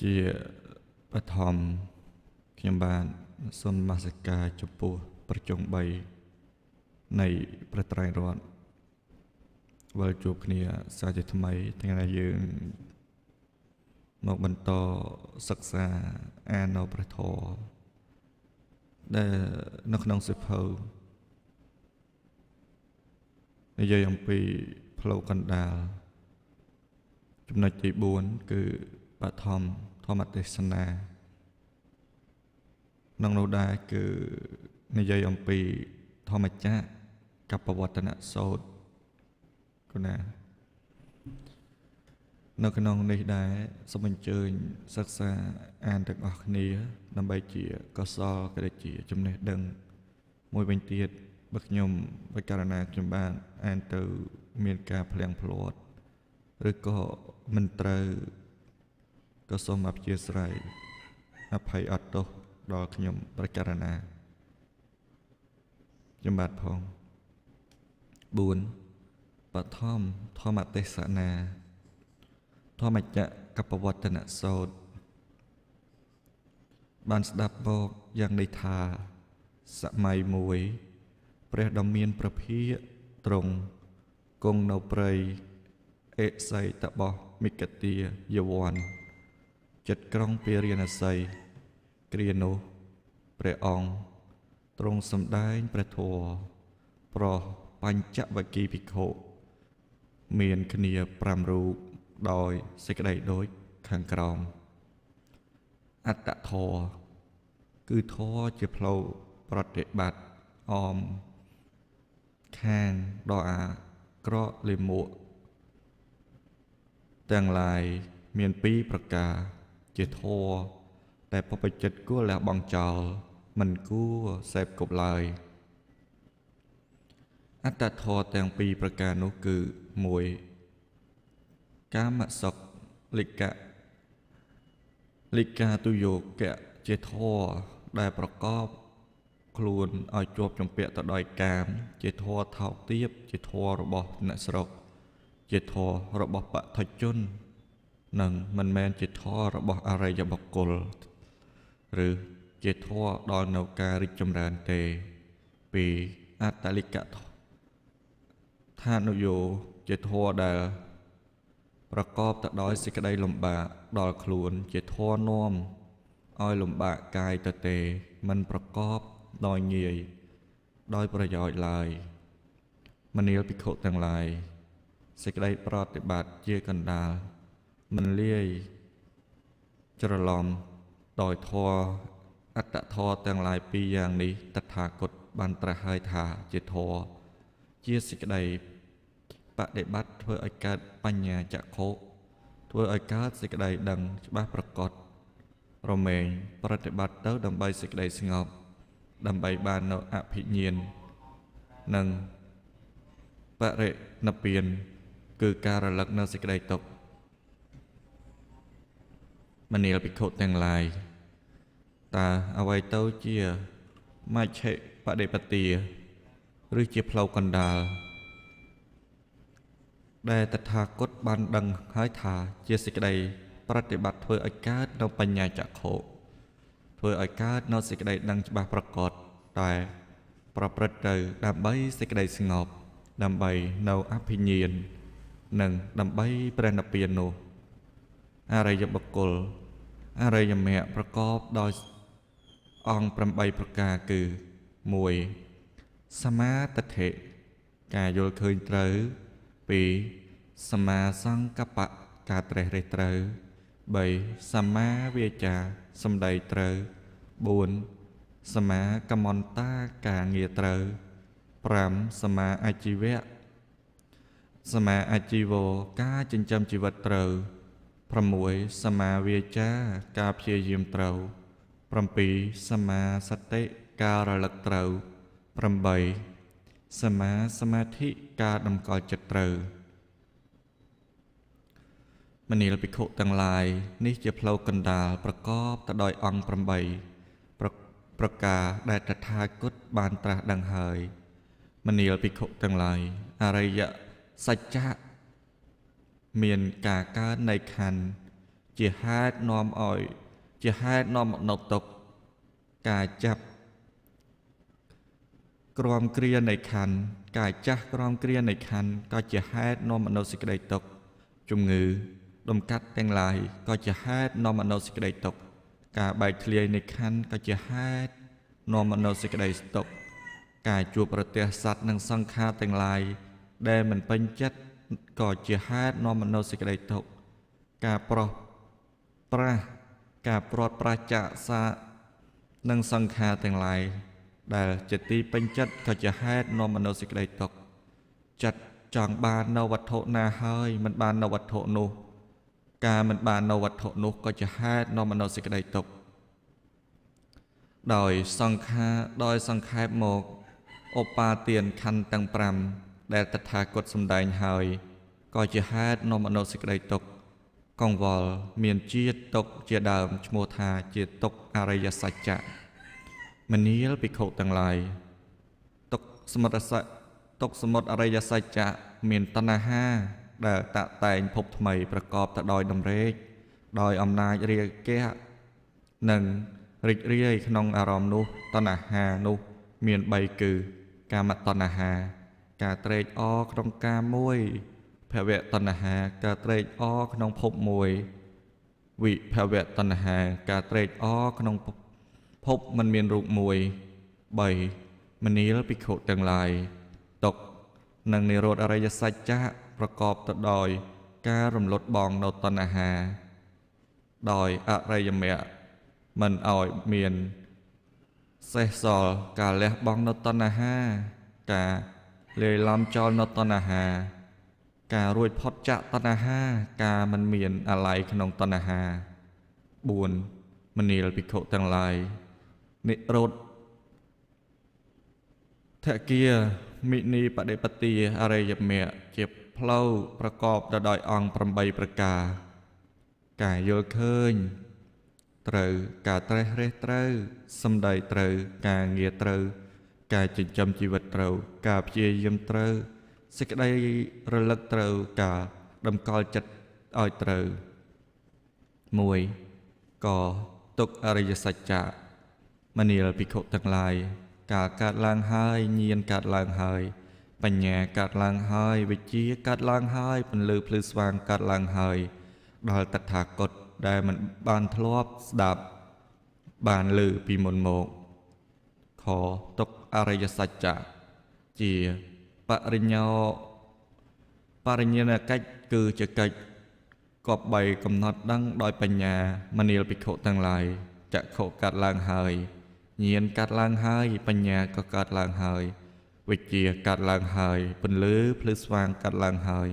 ជាបឋមខ្ញុំបានសូមនមស្ការចំពោះប្រជុំ3នៃព្រះត្រៃរតន៍វិលជួបគ្នាសាជាថ្មីថ្ងៃនេះយើងមកបន្តសិក្សាអាននៅព្រះធម៌ដែលនៅក្នុងសៀវភៅនិយាយអំពីផ្លូវកណ្ដាលចំណុចទី4គឺបឋមធម្មទេសនាក្នុងនោះដែរគឺនិយាយអំពីធម្មចក្រកប្បវត្តនសូត្រគណានៅក្នុងនេះដែរសូមអញ្ជើញសិក្សាអានទាំងអស់គ្នាដើម្បីជាកុសលក៏ដូចជាចំណេះដឹងមួយវិញទៀតបើខ្ញុំវិការណាខ្ញុំបានអានទៅមានការភ្លៀងភ្លាត់ឬក៏មិនត្រូវក៏សូមអព្យាស្រ័យអភ័យអត់ទោសដល់ខ្ញុំប្រការណាខ្ញុំបាទផង4បឋមធម្មទេសនាធម្មចក្រកប្បវត្តនសូត្របានស្ដាប់មកយ៉ាងនេះថាសម័យមួយព្រះដ៏មានព្រះភិក្ខទ្រង់គង់នៅព្រៃអេសីតបោះមិគទាយវ័នចិត្តក្រុងពារាណសីគ្រានោះព្រះអង្គទ្រង់សម្ដែងព្រះធម៌ប្រោសបញ្ចវគិភិក្ខុមានគ្នា5រូបដោយសេចក្តីដូចខាងក្រោមអត្តធម៌គឺធម៌ជាផ្លូវប្រតិបត្តិអមខាងដ៏អាក្រក់លាមកទាំងឡាយមាន2ប្រការជាធម៌តែបព្វជិតគួរលះបង់ចោលមិនគួរសេពគប់ឡើយអត្តធម៌ទាំង2ប្រការនោះគឺ1កាមសុខលិកាទុយោគៈជាធម៌ដែលប្រកបខ្លួនឲ្យជាប់ជំពាក់ទៅដោយកាមជាធម៌ថោកទាបជាធម៌របស់អ្នកស្រុកជាធម៌របស់បឋិជននិងមិនមែនជាធម៌របស់អរិយបុគ្គលឬជាធម៌ដល់នៅការរីកចម្រើនទេ2អត្តលិកៈឋានុយោជាធម៌ដែលប្រកបទៅដោយសេចក្តីលំបាកដល់ខ្លួនជាធម៌នាំឲ្យលំបាកកាយទៅទេមិនប្រកបដោយងាយដោយប្រយោជន៍ឡើយមនាលភិក្ខុទាំងឡាយសេចក្តីប្រតិបត្តិជាកណ្ដាលមិនលាយច្រឡំដោយធម៌អត្តធម៌ទាំងឡាយ2យ៉ាងនេះតថាគតបានត្រាស់ហើយថាជាធម៌ជាសេចក្តីបដិបត្តិធ្វើឲ្យកើតបញ្ញាចក្ខុធ្វើឲ្យកើតសេចក្តីដឹងច្បាស់ប្រកបរមែងប្រតិបត្តិទៅដើម្បីសេចក្តីស្ងប់ដើម្បីបាននៅអភិញ្ញាណនិងបរិនិព្វានគឺការរលឹកនៅសេចក្តីទុក្ខមនាលភិក្ខុទាំងឡាយតើអ្វីទៅជាមជ្ឈិបដិបទាឬជាផ្លូវកណ្ដាលដែលតថាគតបានដឹងហើយថាជាសេចក្តីប្រតិបត្តិធ្វើឲ្យកើតនៅបញ្ញាចក្ខុធ្វើឲ្យកើតនៅសេចក្តីដឹងច្បាស់ប្រកបតែប្រព្រឹត្តទៅដើម្បីសេចក្តីស្ងប់ដើម្បីនៅអភិញ្ញាណនិងដើម្បីព្រះនិព្វាននោះអរិយបុគ្គលអរិយមគ្គប្រកបដោយអង្គ8ប្រការគឺ1សមាទិដ្ឋិការយល់ឃើញត្រូវ2សមាសង្កប្បៈការត្រេះរិះត្រូវ3សមាវាចាសម្ដីត្រូវ4សមាកមន្តាការងារត្រូវ5សមាអាជីវៈសមាអាជីវរការចិញ្ចឹមជីវិតត្រូវ6សមាវាចាការព្យាយាមត្រូវ7សមាសតិការរលឹកត្រូវ8សមាសមាធិការតម្កល់ចិត្តត្រូវមនាលភិក្ខុទាំងឡាយនេះជាផ្លូវកណ្ដាលប្រកបទៅដោយអង្គ8ប្រការដែលតថាគតបានត្រាស់ដឹងហើយមនាលភិក្ខុទាំងឡាយអរិយសច្ចៈមានការកើតនៃខណ្ឌ ជាហេតុនាំឲ្យជាហេតុនាំមកនៅទុក្ខការចាប់ក្រំគ្រានៃខណ្ឌការចាស់ក្រំគ្រានៃខណ្ឌក៏ជាហេតុនាំមកនៅសេចក្តីទុក្ខជំងឺដំកាត់ទាំងឡាយក៏ជាហេតុនាំមកនៅសេចក្តីទុក្ខការបែកធ្លាយនៃខណ្ឌក៏ជាហេតុនាំមកនៅសេចក្តីទុក្ខការជួបប្រទះសត្វនិងសង្ខារទាំងឡាយដែលមិនពេញចិត្តក៏ជាហេតុនាំមកនៅសេចក្តីទុក្ខការប្រោះប្រាស់ការព្រាត់ប្រាសចាកសានិងសង្ខារទាំងឡាយដែលជាទីពេញចិត្តក៏ជាហេតុនាំមកនៅសេចក្តីទុក្ខចិត្តចង់បាននៅវត្ថុណាហើយមិនបាននៅវត្ថុនោះការមិនបាននៅវត្ថុនោះក៏ជាហេតុនាំមកនៅសេចក្តីទុក្ខដោយសង្ខេបមកឧបាទានខណ្ឌទាំង5ដែលតថាគតសម្ដែងហើយក៏ជាហេតុនាំមកនៅសេចក្តីទុក្ខកង្វល់មានជាតិទុក្ខជាដើមឈ្មោះថាជាទុក្ខអរិយសច្ចៈមនាលភិក្ខុទាំងឡាយទុក្ខសមុទ្រអរិយសច្ចៈមានតណ្ហាដែលតាក់តែងភពថ្មីប្រកបទៅដោយដំណេកដោយអំណាចរាគៈនិងរីករាយក្នុងអារម្មណ៍នោះតណ្ហានោះមាន3គឺកាមតណ្ហាការត្រេកអរក្នុងការមួយភវតណ្ហាការត្រេកអរក្នុងភពមួយវិភវតណ្ហាការត្រេកអរក្នុងភពមិនមានរូបមួយ3មនាលភិក្ខុទាំងឡាយទុក្ខនិងនិរោធអរិយសច្ចៈប្រកបទៅដោយការរំលត់បងនៅតណ្ហាដោយអរិយមគ្គមិនឲ្យមានសេះសល់ការលះបង់នៅតណ្ហាការលាយឡំចោលនៅតណ្ហាការរួចផុតចាកតណ្ហាការមិនមានអាល័យក្នុងតណ្ហា4មនាលភិក្ខុទាំងឡាយនិរោធថគាមិនីបដិបទាអរិយមគ្គជាផ្លូវប្រកបទៅដោយអង្គ8ប្រការការយល់ឃើញត្រូវការត្រេះរេះត្រូវសម្ដីត្រូវការងារត្រូវការចិញ្ចឹមជីវិតត្រូវការព្យាយាមត្រូវសេចក្តីរលឹកត្រូវការតម្កល់ចិត្តឲ្យត្រូវ1កទុក្ខអរិយសច្ចៈមនាលភិក្ខុទាំងឡាយការកើតឡើងហើយញាណកើតឡើងហើយបញ្ញាកើតឡើងហើយវិជ្ជាកើតឡើងហើយពន្លឺភ្លឺស្វាងកើតឡើងហើយដល់តថាគតដែលមិនបានធ្លាប់ស្ដាប់បានឮពីមុនមកខទុក្ខអរិយសច្ចៈជាបរិញ្ញាណកិច្ចគឺជាកិច្ចគប្បីកំណត់ដឹងដោយបញ្ញាមនាលភិក្ខុទាំងឡាយចក្ខុកើតឡើងហើយញាណកើតឡើងហើយបញ្ញាក៏កើតឡើងហើយវិជ្ជាកើតឡើងហើយពន្លឺភ្លឺស្វាងកើតឡើងហើយ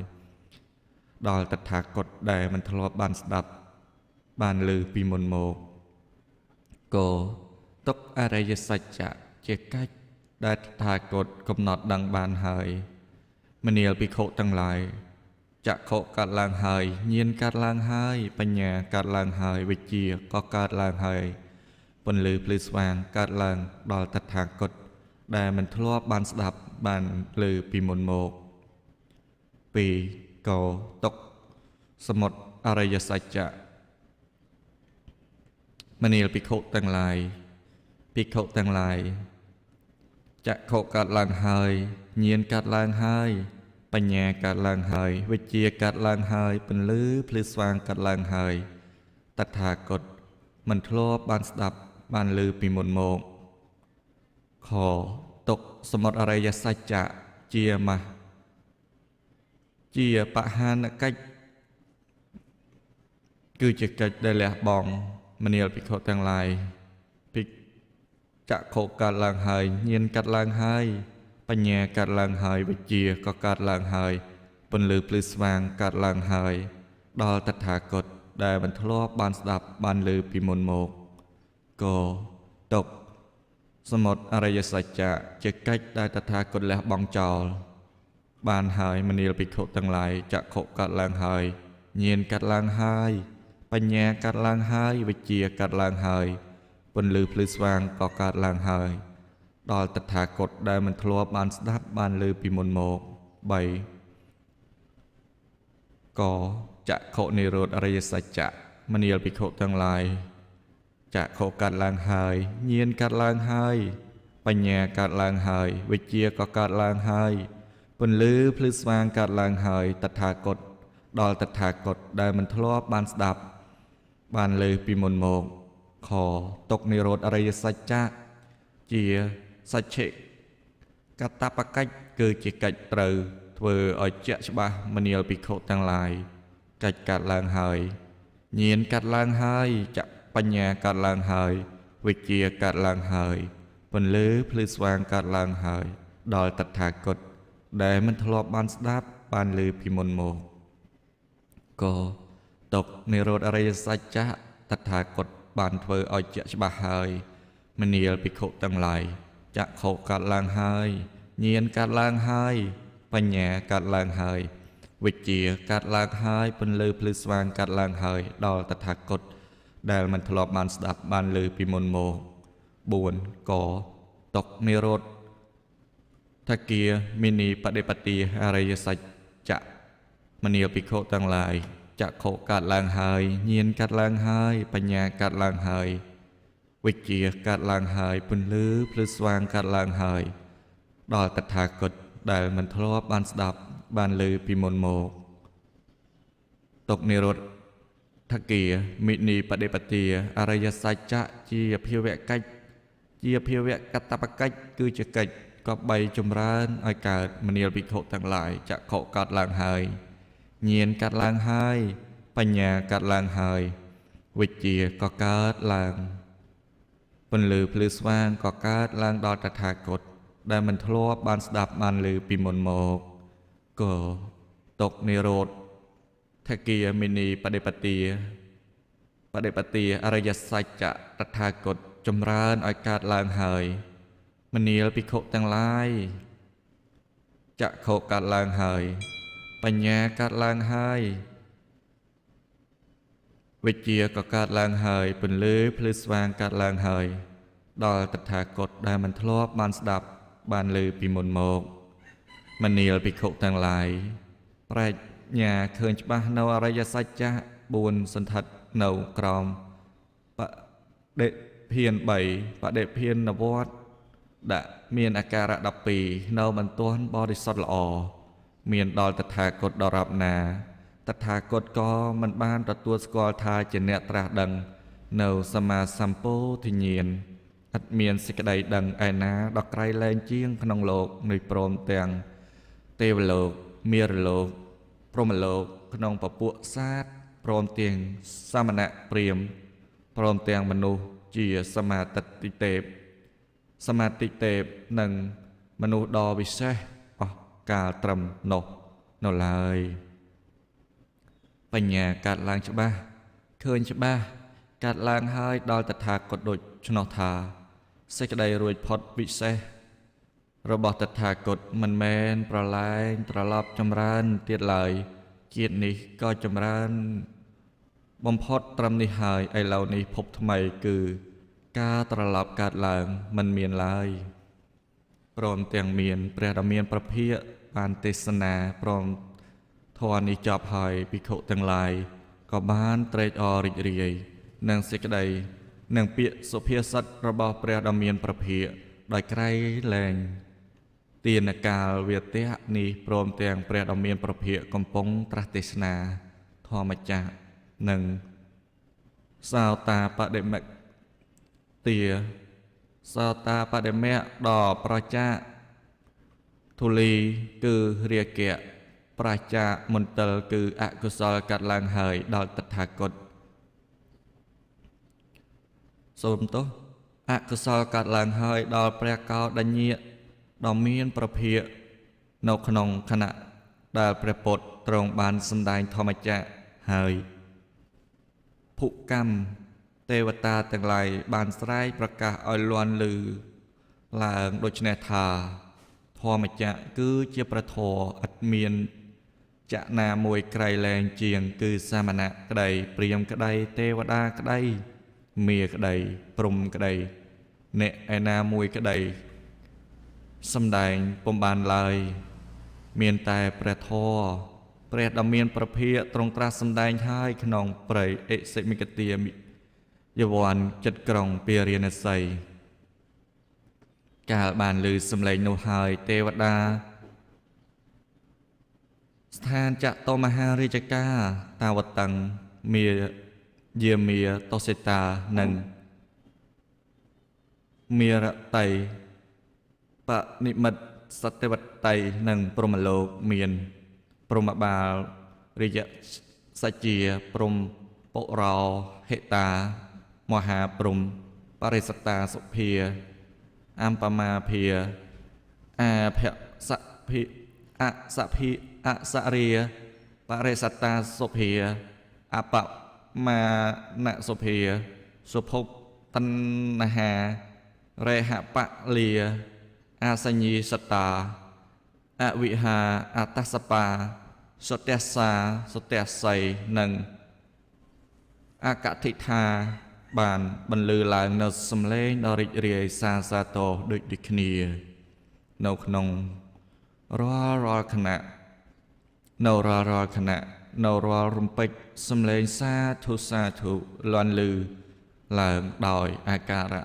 ដល់តថាគតដែលមិនធ្លាប់បានស្ដាប់បានឮពីមុនមកកទុក្ខអរិយសច្ចៈជាកិច្ចដែលតថាគតកំណត់ដឹងបានហើយមនាលភិក្ខុទាំងឡាយចក្ខុកើតឡើងហើយញាណកើតឡើងហើយបញ្ញាកើតឡើងហើយវិជ្ជាក៏កើតឡើងហើយពន្លឺភ្លឺស្វាងកើតឡើងដល់តថាគតដែលមិនធ្លាប់បានស្ដាប់បានឮពីមុនមក2កទុក្ខសមុទ្រអរិយសច្ចៈមនាលភិក្ខុទាំងឡាយចក្ខុកើតឡើងហើយញាណកើតឡើងហើយបញ្ញាកើតឡើងហើយវិជ្ជាកើតឡើងហើយពន្លឺភ្លឺស្វាងកើតឡើងហើយតថាគតមិនធ្លាប់បានស្ដាប់បានឮពីមុនមកខទុក្ខសមុទ្រអរិយសច្ចៈជាបហានកិច្ចគឺជាកិច្ចដែលលះបង់មនាលភិក្ខុទាំងឡាយចក្ខុកើតឡើងហើយញាណកើតឡើងហើយបញ្ញាកើតឡើងហើយវិជ្ជាក៏កើតឡើងហើយពន្លឺភ្លឺស្វាងកើតឡើងហើយដល់តថាគតដែលមិនធ្លាប់បានស្ដាប់បានឮពីមុនមកកទុក្ខសមុទ្រអរិយសច្ចៈជាកិច្ចដែលតថាគតលះបង់ចោលបានហើយមនាលភិក្ខុទាំងឡាយចក្ខុកើតឡើងហើយញាណកើតឡើងហើយបញ្ញាកើតឡើងហើយវិជ្ជាកើតឡើងហើយពន្លឺភ្លឺស្វាងក៏កើតឡើងហើយដល់តថាគតដែលមិនធ្លាប់បានស្ដាប់បានឮពីមុនមក3កចក្ខុនិរោធអរិយសច្ចៈ មនាលភិក្ខុទាំងឡាយចក្ខុកាត់ឡើងហើយញាណកាត់ឡើងហើយបញ្ញាកាត់ឡើងហើយវិជ្ជាក៏កាត់ឡើងហើយពន្លឺភ្លឺស្វាងកាត់ឡើងហើយតថាគតដល់តថាគតដែលមិនធ្លាប់បានស្ដាប់បានលើពីមុនមកខតុកនិរោធអរិយសច្ចៈជាសច្ចិកតបកិច្ចគឺជាកិច្ចត្រូវធ្វើឲ្យជាក់ច្បាស់មនាលភិក្ខុទាំងឡាយកិច្ចកាត់ឡើងហើយញាណកាត់ឡើងហើយចក្ខបញ្ញាកាត់ឡើងហើយវិជ្ជាកាត់ឡើងហើយពន្លឺភ្លឺស្វាងកាត់ឡើងហើយដល់តថាគតដែលមិនធ្លាប់បានស្ដាប់បានលើពីមុនមកក៏តុកនិរោធអរិយសច្ចៈតថាគតបានធ្វើឲ្យជាក់ច្បាស់ហើយមនាលភិក្ខុទាំងឡាយចក្ខុកាត់ឡើងហើយញាណកាត់ឡើងហើយបញ្ញាកាត់ឡើងហើយវិជ្ជាកាត់ឡើងហើយពន្លឺភ្លឺស្វាងកាត់ឡើងហើយដល់តថាគតដែលមិនធ្លាប់បានស្ដាប់បានលើពីមុនមក4កតុកនិរោធថគាមិនីបដិបទាអរិយសច្ចៈមនាលភិក្ខុទាំងឡាយចក្ខុកាត់ឡើងហើយញាណកាត់ឡើងហើយបញ្ញាកាត់ឡើងហើយវិជ្ជាកាត់ឡើងហើយពន្លឺភ្លឺស្វាងកាត់ឡើងហើយដល់តថាគតដែលមិនធ្លាប់បានស្ដាប់បានលើពីមុនមកតុកនិរោធថគាមិនីបដិបទាអរិយសច្ចៈជាភាវកិច្ចជាភាវកតបកិច្ចគឺជាកិច្ចក៏បីចម្រើនឲ្យកើតមនាលភិក្ខុទាំងឡាយចក្ខុកាត់ឡើងហើយញាណកាត់ឡើងហើយបញ្ញាកាត់ឡើងហើយវិជ្ជាក៏កើតឡើងពន្លឺភ្លឺស្វាងក៏កើតឡើងដល់តថាគតដែលមិនធ្លាប់បានស្ដាប់បានលើពីមុនមកក៏តុកនិរោធថគាមិនីបដិបទាអរិយសច្ចៈតថាគតចម្រើនឲ្យកើតឡើងហើយមនាលភិក្ខុទាំងឡាយចក្ខុកាត់ឡើងហើយបញ្ញាកាត់ឡើងហើយវិជ្ជាក៏កើតឡើងហើយពន្លឺភ្លឺស្វាងកើតឡើងហើយដល់តថាគតដែលមិនធ្លាប់បានស្ដាប់បានលើពីមុនមកមនាលភិក្ខុទាំងឡាយប្រាជ្ញាឃើញច្បាស់នៅអរិយសច្ចៈ4សន្ធិដ្ឋនៅក្រោមបដិភាន3បដិភាននវត្តដាក់មានអាការៈ12នៅមិនទាន់បរិសុទ្ធល្អមានដល់តថាគតដរាបណាតថាគតក៏មិនបានទទួលស្គាល់ថាជាអ្នកត្រាស់ដឹងនៅសម្មាសម្ពោធិញ្ញាណឥតមានសេចក្តីដឹងឯណាដល់ក្រៃលែងជាងក្នុងលោកនៃព្រមទាំងទេវលោកមារលោកព្រហ្មលោកក្នុងពពួកសាទព្រមទាំងសមណៈព្រាហ្មណ៍ព្រមទាំងមនុស្សជាសមាទិទេពនិងមនុស្សដ៏វិសេសអស់កាលត្រឹមនោះនៅឡើយបញ្ញាកាត់ឡើងច្បាស់ឃើញច្បាស់កាត់ឡើងហើយដល់តថាគតដូចឆ្នោះថាសេចក្តីរួចផុតវិសេសរបស់តថាគតមិនមែនប្រឡែងត្រឡប់ចម្រើនទៀតឡើយជាតិនេះក៏ចម្រើនបំផុតត្រឹមនេះហើយឥឡូវនេះភពថ្មីគឺការត្រឡប់កើតឡើងមិនមានឡើយព្រមទាំងមានព្រះដ៏មានប្រភិក្ខបានទេសនាព្រមធម៌នេះចប់ហើយភិក្ខុទាំងឡាយក៏បានត្រេកអររីករាយនឹងសេចក្តីនឹងពាក្យសុភាសិតរបស់ព្រះដ៏មានប្រភិក្ខដោយក្រៃលែងទានកាលវាទៈនេះព្រមទាំងព្រះដ៏មានប្រភិក្ខកំពុងត្រាស់ទេសនាធម្មចាស់និងសោតាបដិមិកទាសោតាបដិមៈដ៏ប្រចាធុលីគឺរាគៈប្រជាមន្ទិលគឺអកុសលកាត់ឡើងហើយដល់តថាគតសូមទោសអកុសលកាត់ឡើងហើយដល់ព្រះកោដញ្ញៈដ៏មានប្រភិក្ខនៅក្នុងខណៈដែលព្រះពុទ្ធទ្រង់បានសម្ដែងធម្មចាក់ហើយភុកម្មទេវតាទាំងឡាយបានស្រែកប្រកាសឲ្យលាន់ឮឡើងដូច្នេះថាធម្មចក្រគឺជាប្រធរឥតមានចក្រណាមួយក្រៃលែងជាងគឺសាមណៈក្តីព្រាហ្មណ៍ក្តីទេវតាក្តីមាក្តីព្រំក្តីអ្នកឯណាមួយក្តីសម្ដែងពុំបានឡើយមានតែព្រះធម៌ ព្រះដ៏មានប្រភាកទ្រង់ត្រាស់សម្ដែងហើយក្នុងព្រៃអេសិមិកទាយវ័នចិត្តក្រុងពារាណសីកាលបានឮសំឡេងនោះហើយទេវតាស្ថានចតុមហារាជការតាវតੰមាយាមាតោសេតានិងមេរតីបនិមិត្តសតវតីនិងព្រហ្មលោកមានព្រហ្មបាលរាជសច្ជាព្រហ្មពុរោហេតាមហាព្រហ្មបរិសតាសុភាអម្បមាភាអាភសភិអសភិអសរាបរិសតាសុភាអបមាណសុភាសុភពតណ្ហារេហបលាអាសញ្ញីសតាអវិហាអតសបាសត្យសាសត្យស័យនិងអកតិថាបានបន្លឺឡើងនៅសំឡេងដ៏រីករាយសាទរដូចគ្នានៅក្នុងរាល់ខណៈនៅរាល់ខណៈនៅរាល់រំពេចសំឡេងសាធុលាន់លឺឡើងដោយអាការៈ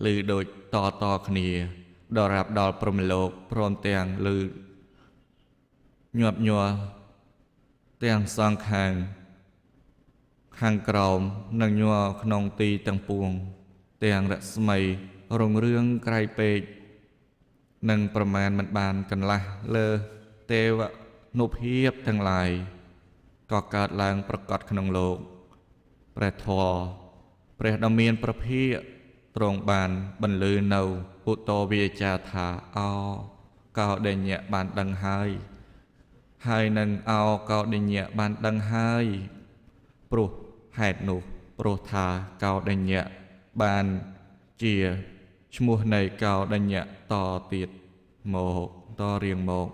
ឮដូចតគ្នាដល់រាប់ដល់ព្រហ្មលោកព្រមទាំងឮញាប់ញ័រទាំងសងខាងក្រោមនិងញ័រក្នុងទីទាំងពួងទាំងរស្មីរុងរឿងក្រៃពេកនិងប្រមាណមិនបានកន្លះលើទេវនុភាពទាំងឡាយក៏កើតឡើងប្រកបក្នុងលោកព្រះធម៌ព្រះដ៏មានប្រភាកទ្រង់បានបន្លឺនៅឧតវាចាថាអោកោដេញ្ញៈបានដឹងហើយនឹងអោកោដេញ្ញៈបានដឹងហើយព្រោះហេតុនោះព្រោះថាកោដេញ្ញៈបានជាឈ្មោះនៃកោដេញ្ញៈតទៀតមកតរៀងមក